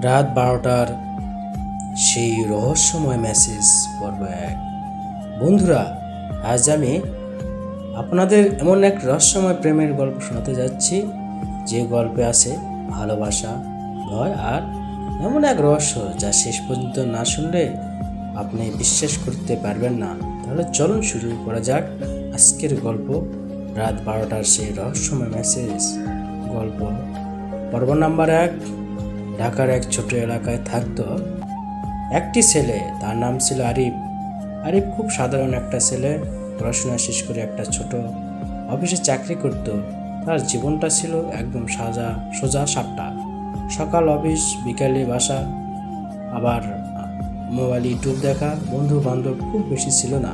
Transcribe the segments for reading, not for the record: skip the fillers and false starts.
রাত 12টার সেই রহস্যময় মেসেজ পর্ব 1। বন্ধুরা, আজ আমি আপনাদের এমন এক রহস্যময় প্রেমের গল্প শোনাতে যাচ্ছি, যে গল্পে আছে ভালোবাসা, ভয় আর এমন এক রহস্য যা শেষ পর্যন্ত না শুনলে আপনি বিশ্বাস করতে পারবেন না। তাহলে চলুন শুরু করা যাক আজকের গল্প, রাত 12টার সেই রহস্যময় মেসেজ। গল্প পর্ব নাম্বার 1। ঢাকার এক ছোট এলাকায় থাকতো একটি ছেলে, তার নাম ছিল আরিফ। আরিফ খুব সাধারণ একটা ছেলে, পড়াশোনা শেষ করে একটা ছোট অফিসে চাকরি করত। তার জীবনটা ছিল একদম সোজা সাপটা। সকাল অফিস, বিকালে বাসা, আবার মোবাইল ইউটিউব দেখা। বন্ধু বান্ধব খুব বেশি ছিল না,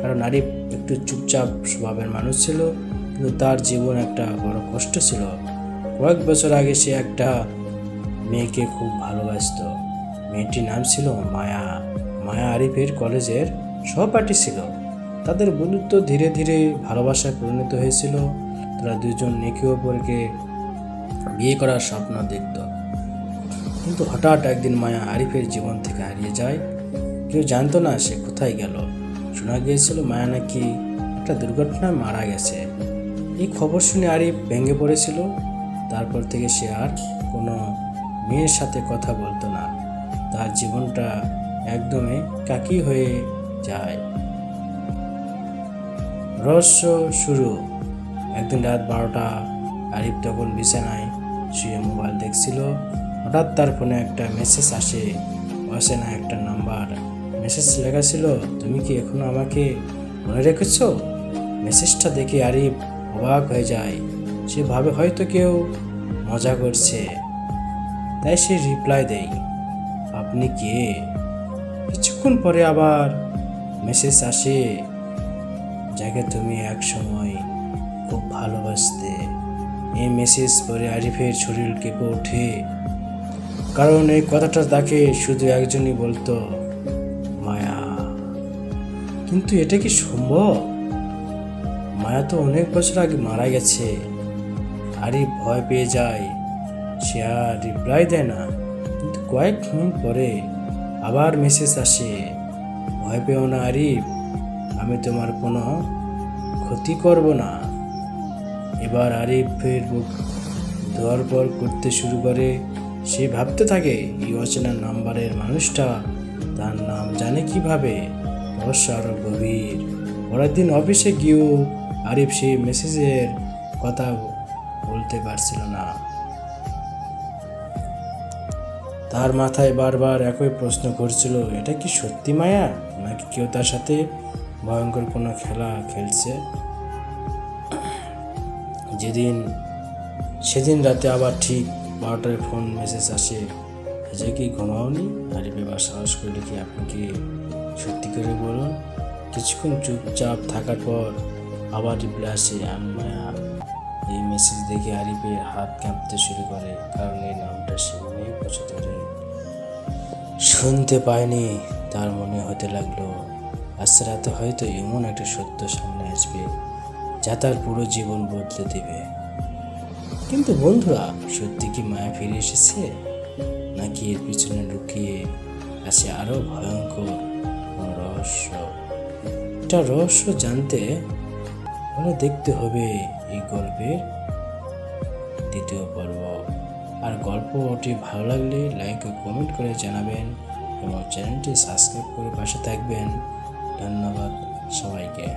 কারণ আরিফ একটু চুপচাপ স্বভাবের মানুষ ছিল। কিন্তু তার জীবন একটা বড় কষ্ট ছিল। কয়েক বছর আগে সে একটা মেয়েকে খুব ভালোবাসত। মেয়েটির নাম ছিল মায়া। মায়া আরিফের কলেজের সহপাঠী ছিল। তাদের বন্ধুত্ব ধীরে ধীরে ভালোবাসায় পরিণত হয়েছিল। তারা দুজন একে অপরকে বিয়ে করার স্বপ্ন দেখত। কিন্তু হঠাৎ একদিন মায়া আরিফের জীবন থেকে হারিয়ে যায়। কেউ জানতো না সে কোথায় গেল। শোনা গিয়েছিল মায়া নাকি একটা দুর্ঘটনায় মারা গেছে। এই খবর শুনে আরিফ ভেঙে পড়েছিল। তারপর থেকে সে আর কোনো মেয়ের সাথে কথা বলতো না। তার জীবনটা একদমই একাকী হয়ে যায়। রহস্য শুরু। একদিন রাত 12টা, আরিফ তখন বিছানায় শুয়ে মোবাইল দেখছিল। হঠাৎ তার ফোনে একটা মেসেজ আসে, অচেনা একটা নাম্বার। মেসেজ লেখা ছিল, তুমি কি এখনো আমাকে মনে রেখেছ? মেসেজটা দেখে আরিফ অবাক হয়ে যায়। সে ভাবে হয়তো কেউ মজা করছে, তাই সে রিপ্লাই দেয়, আপনি কে? কিছুক্ষণ পরে আবার মেসেজ আসে, যাকে তুমি এক সময় খুব ভালোবাসতে। এই মেসেজ পড়ে আরিফের শরীর কেঁপে ওঠে, কারণ এই কথাটা তাকে শুধু একজনই বলতো, মায়া। কিন্তু এটা কি সম্ভব? মায়া তো অনেক বছর আগে মারা গেছে। আরিফ ভয় পেয়ে যায়। সে আর রিপ্লাই দেয় না। কিন্তু কয়েক মিনিট পরে আবার মেসেজ আসে, ভয় পেও না আরিফ, আমি তোমার কোনো ক্ষতি করব না। এবার আরিফের বুক ধড়ফড় করতে শুরু করে। সে ভাবতে থাকে, এই অচেনা নাম্বারের মানুষটা তার নাম জানে কিভাবে? রহস্য আরো গভীর। পরের দিন অফিসে গিয়েও আরিফ সেই মেসেজের কথা বলতে পারছিল না। তার মাথায় বারবার একই প্রশ্ন করছিল, এটা কি সত্যি মায়া, নাকি কেউ তার সাথে ভয়ঙ্কর কোনো খেলা খেলছে? সেদিন রাতে আবার ঠিক 12টায় ফোন মেসেজ আসে, আজকে কি ঘুমাওনি? আরিফ এবার সাহস করলে, কি আপনি কি সত্যি করে বলুন। কিছুক্ষণ চুপচাপ থাকার পর আবার রিপ্লাই আসে, আমি মায়া। এই মেসেজ দেখে আরিফের হাত কাঁপতে শুরু করে, কারণ এই নামটা সে অনেক বছর ধরে শুনতে পায়নি। তার মনে হতে লাগলো, আজ রাতে হয়তো এমন একটা সত্য সামনে আসবে যা তার পুরো জীবন বদলে দেবে। কিন্তু বন্ধুরা, সত্যি কি মায়া ফিরে এসেছে, নাকি এর পিছনে লুকিয়ে আছে আরো ভয়ঙ্কর রহস্য? এটা রহস্য জানতে হলে দেখতে হবে এই গল্পের দ্বিতীয় পর্ব। আর গল্পটি ভালো লাগলে লাইক ও কমেন্ট করে জানাবেন, এবং চ্যানেলটি সাবস্ক্রাইব করে পাশে থাকবেন। ধন্যবাদ সবাইকে।